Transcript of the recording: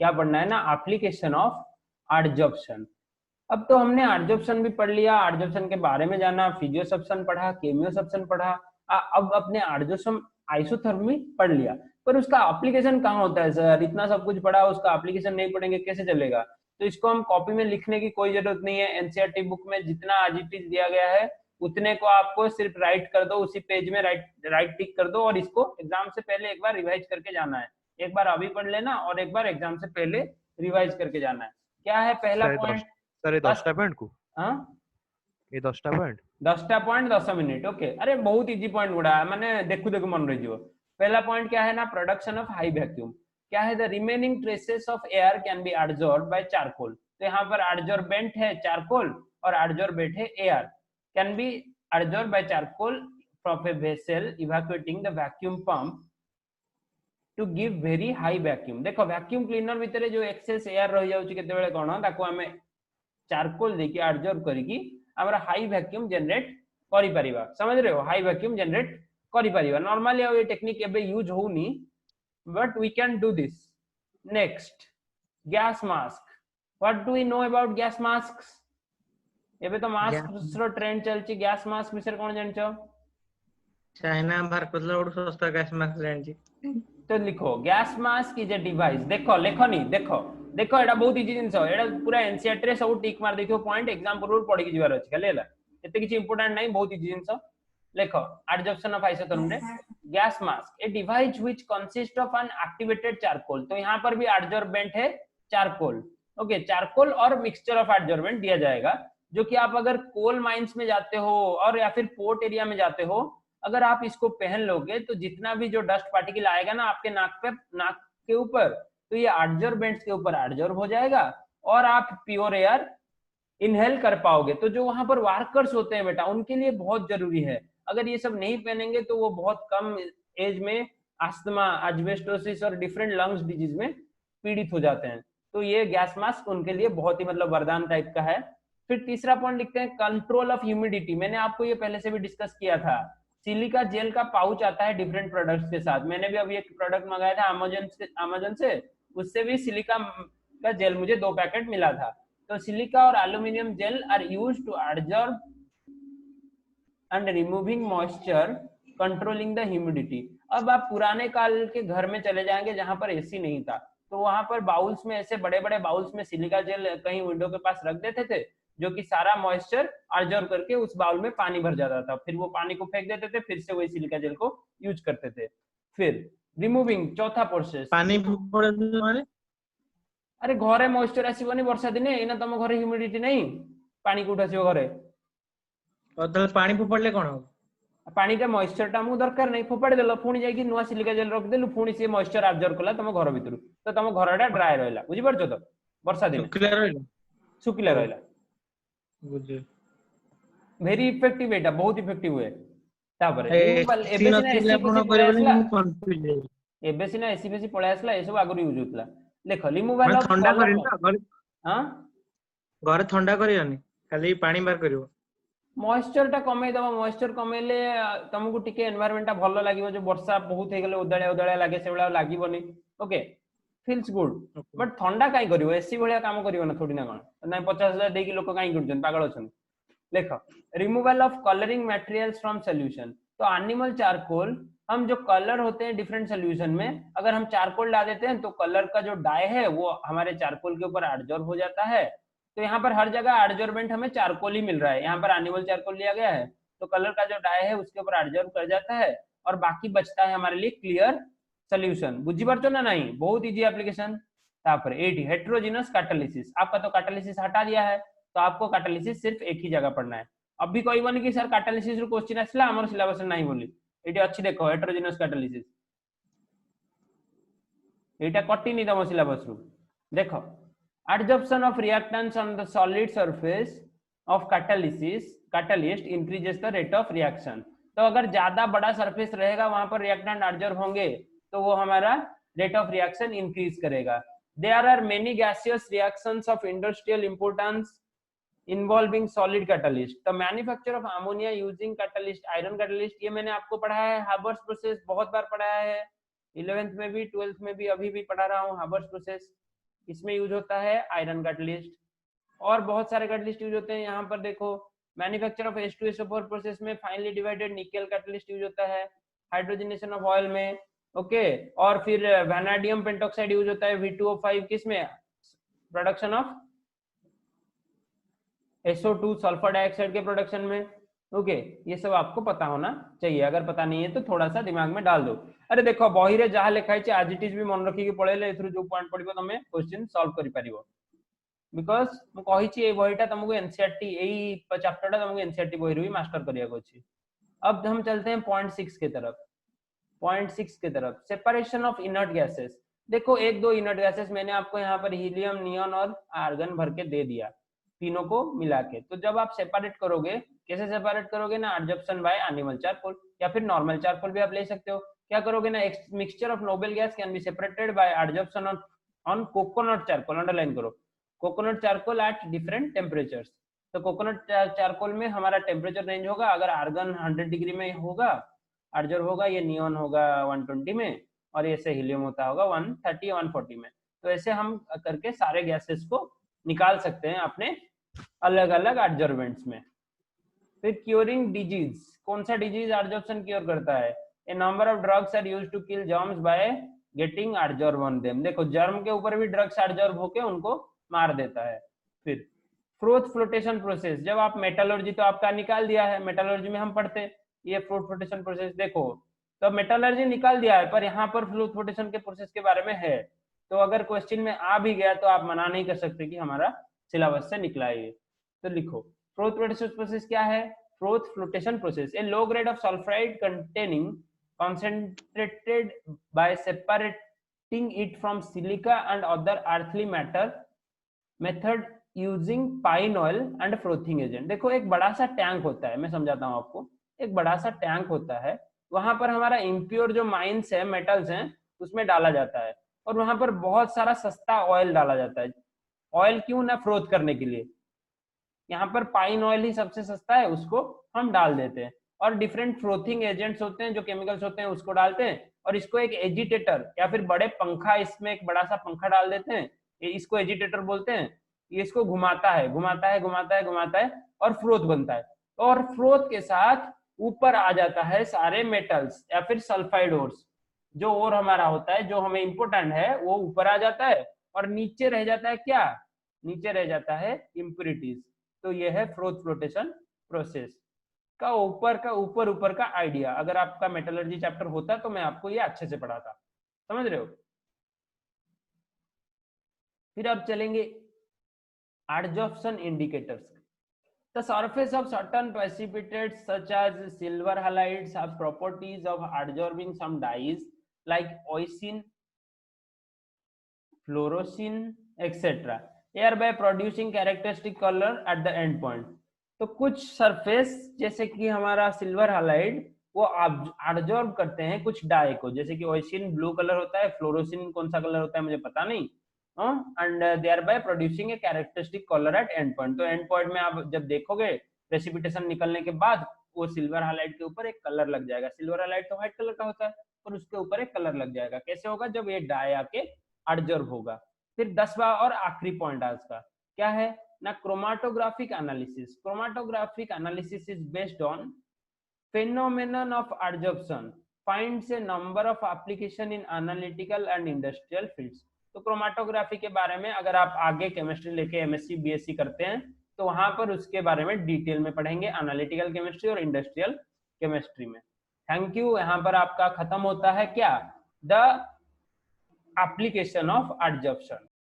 क्या पढ़ना है ना, एप्लीकेशन ऑफ एडजॉर्प्शन। अब तो हमने एडजॉर्प्शन भी पढ़ लिया, एडजॉर्प्शन के बारे में जाना, फिजियोसप्शन पढ़ा, केमियोसप्शन पढ़ा, अब अपने एडजॉर्प्शन आइसोथर्मी पढ़ लिया, पर उसका एप्लीकेशन कहाँ होता है सर? इतना सब कुछ पढ़ा, उसका एप्लीकेशन नहीं पढ़ेंगे कैसे चलेगा? तो इसको हम कॉपी में लिखने की कोई जरूरत नहीं है। एनसीईआरटी बुक में जितना एज इट इज दिया गया है उतने को आपको सिर्फ राइट कर दो, उसी पेज में राइट राइट टिक कर दो, और इसको एग्जाम से पहले एक बार रिवाइज करके जाना है। एक बार अभी पढ़ लेना और एक बार एग्जाम से पहले रिवाइज करके जाना है। क्या है पहला पॉइंट? सर ये 10टा पॉइंट को हाँ, ये 10टा पॉइंट 10टा पॉइंट 10 मिनिट। ओके, अरे बहुत इजी पॉइंट गुड़ा है, मैंने देखू देखू मन रही। पहला पॉइंट क्या है ना, प्रोडक्शन ऑफ हाई वैक्यूम। क्या है? The remaining traces of air can be adsorb by charcoal. तो यहाँ पर एडजॉर्बेंट है चारकोल और एडजॉर्बेट है air. Can be adsorb by charcoal from a vessel evacuating the vacuum pump to give very high vacuum. देखो vacuum cleaner भितर जो access air रही जाउची केतेबेले कोन ताको हमें चारकोल देकी एडजॉर्ब करिकी हमरा हाई वैक्यूम जनरेट करि परिबा। समझ रहे हो? हाई वैक्यूम जनरेट करि परिबा। नॉर्मली ये टेक्निक एबे यूज होउनी, but we can do this. Next, gas mask. What do we know about gas masks? एबे तो मास्क रो ट्रेंड चलची, गैस मास्क विषय कोन जानछो? चाइना बाहर करला ओड सस्ता गैस मास्क जानची। तो लिखो gas mask is a device. देखो लेखनी, देखो देखो एटा बहुत इजी जिंस, एटा पूरा एनसीईआरटी रे सब टिक मार देखियो पॉइंट, एग्जाम पूर्व पढ़ी की जीवार अछि खाली हैला, एते किछि इंपोर्टेंट नहीं, बहुत इजी जिंस। लेखो एडजॉर्प्शन ऑफ आइसोथर्म रे gas mask a device which consist of an activated charcoal. तो यहां पर भी एडजॉर्बेंट है चारकोल। ओके, चारकोल और मिक्सचर ऑफ एडजॉर्बेंट दिया जाएगा, जो कि आप अगर कोल माइंस में जाते हो और या फिर पोर्ट एरिया में जाते हो, अगर आप इसको पहन लोगे तो जितना भी जो डस्ट पार्टिकल आएगा ना आपके नाक के ऊपर, तो ये एडजॉर्बेंट्स के ऊपर एडजॉर्ब हो जाएगा और आप प्योर एयर इनहेल कर पाओगे। तो जो वहां पर वर्कर्स होते हैं बेटा, उनके लिए बहुत जरूरी है। अगर ये सब नहीं पहनेंगे तो वो बहुत कम एज में अस्थमा, एस्बेस्टोसिस और डिफरेंट लंग्स डिजीज में पीड़ित हो जाते हैं। तो ये गैस मास्क उनके लिए बहुत ही मतलब वरदान टाइप का है। फिर तीसरा पॉइंट लिखते हैं कंट्रोल ऑफ ह्यूमिडिटी। मैंने आपको ये पहले से भी डिस्कस किया था। सिलिका जेल का पाउच आता है डिफरेंट प्रोडक्ट्स के साथ। मैंने भी अभी एक प्रोडक्ट मंगाया था अमेजन से, उससे भी सिलिका का जेल मुझे 2 पैकेट मिला था। तो सिलिका और aluminium gel are used to adsorb and removing moisture, controlling the humidity. अब आप पुराने काल के घर में चले जाएंगे जहां पर एसी नहीं था, तो वहां पर बाउल्स में, ऐसे बड़े बड़े बाउल्स में सिलिका जेल कहीं विंडो के पास रख देते थे, जो कि सारा मॉइस्चर एब्जॉर्ब करके उस बाउल में पानी भर जाता था। फिर वो पानी को फेंक देते थे, फिर से वही सिलिका जेल को यूज करते थे। फिर रिमूविंग, चौथा प्रोसेस। पानी पड़े माने अरे घरे मॉइस्चर आसीबनी वर्षा दिने, एना तुम घरे ह्यूमिडिटी नहीं, पानी कोठ आसीबो घरे? और पानी फोपड़ले कोन हो? पानीटा मॉइस्चरटा हमକୁ ଦରକାର ନାହିଁ, ଫୋପାଡ଼ି ଦେଲ, ପୁଣି ଯାଇକି ନୂଆ ସିଲିକା ଜେଲ ରଖିଦେଲୁ, ପୁଣି ସେ ମॉइस्चर ଆବଜର୍ବ କଲା ତମ ଘର ଭିତରୁ, ତ ତମ ଘରଟା ଡ୍ରାଏ ରହିଲା। ବୁଝିପାରୁଛ ତ? ବର୍ଷା ଦିନେ ଶୁଖିଲା ରହିଲା। ବୁଝି भेरी इफेक्टिव, एटा बहुत इफेक्टिव हुए। तापर रिमूवल एबे सिना एसी बेसी पळे आसला, मैं कंफ्यूज है। एबे सिना एसी बेसी पळे आसला, ए सब आगु यूज होतला। देखो रिमूवल मैं ऑफ ठंडा कलर। करिन ना हां, घर ठंडा करियानी, खाली पानी बार करियो। मॉइस्चरटा कमे दबा, मॉइस्चर कमेले तुमको टिके एनवायरनमेंटटा भलो लागिवो। जो वर्षा बहुत हे गेले उदाळिया उदाळिया लागे, सेवळा लागिवोनी। Okay, feels good. बट ठंडा काई करिवो? एसी भलिया काम करिवो ना थोड़ी ना कोन? ना 50,000 देकी लोक काई करछन, पागल छन। देखो removal of colouring materials from solution. तो एनिमल चारकोल, हम जो कलर होते हैं डिफरेंट सॉल्यूशन में, अगर हम चारकोल डाल देते हैं तो कलर का जो डाई है वो हमारे चारकोल के ऊपर एडजॉर्ब हो जाता है। तो यहाँ पर हर जगह एडजॉर्बेंट हमें चारकोल ही मिल रहा है। यहाँ पर एनिमल चारकोल लिया गया है, तो कलर का जो डाई है उसके ऊपर एडजॉर्ब कर जाता है और बाकी बचता है हमारे लिए क्लियर सॉल्यूशन। बुझी पारछो ना? नहीं, बहुत इजी एप्लीकेशन। तापर 80 हेटेरोजेनस कैटालिसिस। आपका तो कैटालिसिस हटा दिया है, तो आपको कैटालिसिस सिर्फ एक ही जगह पढ़ना है। अभी कहबनी कि सर कैटालिसिस रो क्वेश्चन आसला हमर सिलेबस नहीं बोली, एटी अच्छी देखो हेटेरोजेनस कैटालिसिस, एटा कटिनी तम सिलेबस रो। देखो adsorption of reactants on the solid surface of catalyst increases the rate of reaction। तो अगर ज्यादा बड़ा सरफेस रहेगा वहां पर रिएक्टेंट एडजॉर्ब होंगे तो वो हमारा रेट ऑफ रिएक्शन इंक्रीज करेगा। There are many gaseous reactions of industrial importance involving solid catalyst. The manufacture of ammonia using catalyst, iron catalyst, ये मैंने आपको पढ़ाया है। हाबर्स प्रोसेस बहुत बार पढ़ाया है, 11th में भी 12th में भी, अभी भी पढ़ा रहा हूँ हाबर्स प्रोसेस। इसमें यूज होता है आयरन कैटलिस्ट, और बहुत सारे कैटलिस्ट यूज होते हैं। यहाँ पर देखो मैन्युफैक्चर ऑफ H2SO4 प्रोसेस में फाइनली डिवाइडेड निकल कैटलिस्ट यूज होता है, हाइड्रोजनेशन ऑफ ऑयल में, ओके। और फिर वैनाडियम पेंटॉक्साइड यूज होता है V2O5 किस में, production of SO2 sulphur dioxide के प्रोडक्शन में, ओके। ये सब आपको पता होना चाहिए, अगर पता नहीं है तो थोड़ा सा दिमाग में डाल दो। अरे देखो बहिरे जहाँ लिखा है आज इट इज भी मन रखिकी पळेले एथुरु जो पॉइंट पड़िबो तमे क्वेश्चन सॉल्व करि परिबो, बिकॉज मु कहिछि ए बहिटा तुमको एनसीईआरटी एई चैप्टरटा तुमको एनसीईआरटी बहिरु भी मास्टर करिया को अछि। अब हम चलते हैं पॉइंट 6 के तरफ। पॉइंट 6 के तरफ सेपरेशन ऑफ इनर्ट गैसेस। देखो एक दो इनर्ट गैसेस मैंने आपको यहाँ पर हीलियम, नियॉन और आर्गन भर के दे दिया, तीनों को मिला के। तो जब आप सेपरेट करोगे, कैसे सेपरेट करोगे ना, एडजॉर्प्शन बाय एनिमल चारकोल या फिर नॉर्मल चारकोल भी आप ले सकते हो। क्या करोगे ना, mixture of noble gas can be separated by adsorption on coconut charcoal, underline करो, coconut charcoal at different temperatures. तो कोकोनट चारकोल में हमारा टेम्परेचर रेंज होगा, अगर आर्गन 100 डिग्री में होगा एडजॉर्ब होगा, ये नियॉन होगा 120 में, और ऐसे हीलियम होता होगा 130 140 में। तो ऐसे हम करके सारे गैसेस को निकाल सकते हैं अपने अलग अलग एडजॉर्बेंट्स में। फिर क्योरिंग डिजीज, कौन सा डिजीज एडजॉर्प्शन क्योर करता है, a number of drugs are used to kill germs by getting adsorb on them. देखो जर्म के ऊपर भी ड्रग्स एडजॉर्ब होके उनको मार देता है। फिर फ्रोथ फ्लोटेशन प्रोसेस, जब आप मेटलर्जी तो आपका निकाल दिया है, मेटलर्जी में हम पढ़ते ये फ्लोट फ्लोटेशन प्रोसेस। देखो तो मेटलर्जी निकाल दिया है, पर यहाँ पर फ्लोट फ्लोटेशन के प्रोसेस के बारे में है, तो अगर क्वेश्चन में आ भी गया तो आप मना नहीं कर सकते कि हमारा सिलेबस से निकला है ये। तो लिखो फ्रोथ फ्लोटेशन प्रोसेस क्या है, froth flotation process A low grade of sulphide containing concentrated by separating it from silica and other earthly matter method using pine oil and frothing agent। देखो एक बड़ा सा टैंक होता है, मैं समझाता हूँ आपको, एक बड़ा सा टैंक होता है, वहां पर हमारा इम्प्योर जो माइंस है, मेटल्स हैं, उसमें डाला जाता है, और वहां पर बहुत सारा सस्ता ऑयल डाला जाता है। ऑयल क्यों ना, फ्रोथ करने के लिए। यहाँ पर पाइन ऑयल ही सबसे सस्ता है, उसको हम डाल देते हैं, और डिफरेंट फ्रोथिंग एजेंट्स होते हैं, जो केमिकल्स होते हैं, उसको डालते हैं, और इसको एक एजिटेटर या फिर बड़े पंखा, इसमें एक बड़ा सा पंखा डाल देते हैं, इसको एजिटेटर बोलते हैं। ये इसको घुमाता है घुमाता है घुमाता है घुमाता है, और फ्रोथ बनता है, और फ्रोथ के साथ ऊपर आ जाता है सारे मेटल्स या फिर सल्फाइड ओर्स, जो ओर हमारा होता है, जो हमें इंपोर्टेंट है, वो ऊपर आ जाता है, और नीचे रह जाता है क्या, नीचे रह जाता है इम्प्योरिटीज। तो ये है फ्रोथ फ्लोटेशन प्रोसेस का ऊपर का आइडिया। अगर आपका मेटलर्जी चैप्टर होता तो मैं आपको ये अच्छे से पढ़ाता, समझ रहे हो। फिर अब चलेंगे adsorption indicators. The surface of certain precipitates such as silver halides have properties of adsorbing some dyes like oisin, fluorescein, etc. thereby producing characteristic color at the end point। तो कुछ सरफेस जैसे कि हमारा सिल्वर हालाइड, वो absorb करते हैं कुछ die को, जैसे कि ओइसिन ब्लू कलर होता है, फ्लोरोसिन कौन सा कलर होता है मुझे पता नहीं, and thereby producing a characteristic colour at end point. तो एंड पॉइंट में आप जब देखोगे प्रेसिपिटेशन निकलने के बाद, वो सिल्वर हालाइड के ऊपर एक कलर लग जाएगा। सिल्वर हालाइड तो व्हाइट कलर का होता है, और उसके ऊपर एक कलर लग जाएगा। कैसे होगा, जब ये डाई आके एब्जॉर्ब होगा। फिर 10वां और आखिरी पॉइंट आज का क्या है ना, chromatographic analysis. Chromatographic analysis is based on phenomenon of adsorption, finds a number of application in analytical and industrial fields। तो क्रोमाटोग्राफी के बारे में अगर आप आगे केमिस्ट्री लेके एमएससी बीएससी करते हैं तो वहां पर उसके बारे में डिटेल में पढ़ेंगे, एनालिटिकल केमिस्ट्री और इंडस्ट्रियल केमिस्ट्री में। Thank you. यहाँ पर आपका खत्म होता है क्या, द एप्लीकेशन ऑफ एडजॉर्प्शन।